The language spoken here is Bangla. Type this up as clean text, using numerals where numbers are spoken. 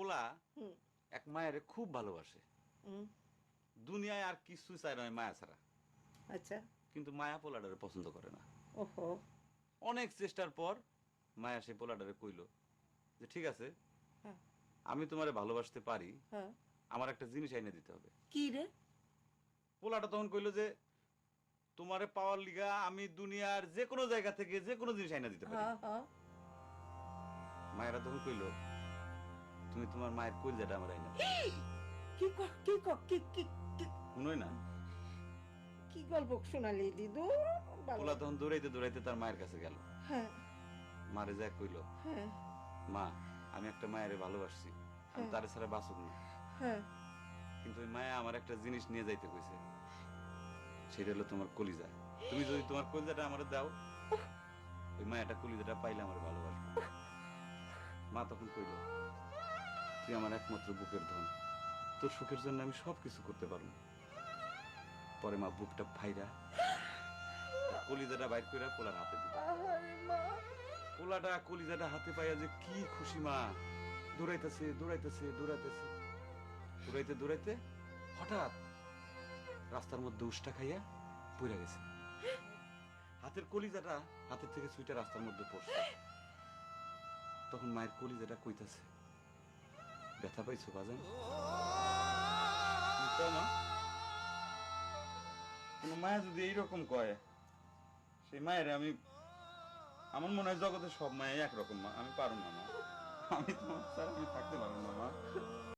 পোলা হুম এক মায়ের খুব ভালোবাসে, হুম দুনিয়ায় আর কিছু চাই নয় মায়া ছাড়া। আচ্ছা কিন্তু মায়া পোলাডারে পছন্দ করে না। ওহো অনেক চেষ্টার পর মায়া সে পোলাডারে কইল যে ঠিক আছে, হ্যাঁ আমি তোমারে ভালোবাসতে পারি, হ্যাঁ আমার একটা জিনিস এনে দিতে হবে। কি রে পোলাটা তখন কইল যে তোমারে পাওয়ার লিগা আমি দুনিয়ার যে কোনো জায়গা থেকে যে কোনো জিনিস এনে দিতে পারি। হ্যাঁ হ্যাঁ মায়েরা তখন কইল তুমি তোমার মায়ের কইলজাটা আমার এনে দাও। কি কি কি কি কি শুনোই না। কি গল্প শোনালি দিদু পোলা তখন দৌড়াইতে দৌড়াইতে তার মায়ের কাছে গেল, হ্যাঁ মারে যা কইল হ্যাঁ মা আমি একটা মায়েরে ভালোবাসছি, আমি তারে ছাড়া বাঁচব না, হ্যাঁ কিন্তু ওই মায়া আমার একটা জিনিস নিয়ে যাইতে কইছে, সেটা হলো তোমার কলিজা। তুমি যদি তোমার কলিজাটা আমার দাও, ওই মায়াটা কলিজাটা পাইলে আমার ভালোবাসবে। মা তখন কইল তুই আমার একমাত্র বুকের ধন, তোর সুখের জন্য আমি সবকিছু করতে পারবো। পরে মা বুকটা ফাইরা কলিজাটা বাইর করে পোলার হাতে দিল। আহারে মা পোলাটা কলিজাটা হাতে পাইয়া যে কি খুশি, মা দৌড়াইতেছে দৌড়াইতেছে দৌড়াইতেছে, দৌড়াইতে দৌড়াইতে হঠাৎ রাস্তার মধ্যে উষ্টা খাইয়া পড়ে গেছে। হাতের কলিজাটা হাতের থেকে ছুঁইটা রাস্তার মধ্যে পড়ছে। তখন মায়ের কলিজাটা কইতাছে ব্যথা পাইছো বাজান? মা কোন মায়া যদি এইরকম কয়, সেই মায়ের আমি, আমার মনে হয় জগতের সব মায়া একরকম, মা আমি পারবো না, মা আমি তোমার ছাড়া আমি থাকতে পারবো না মা।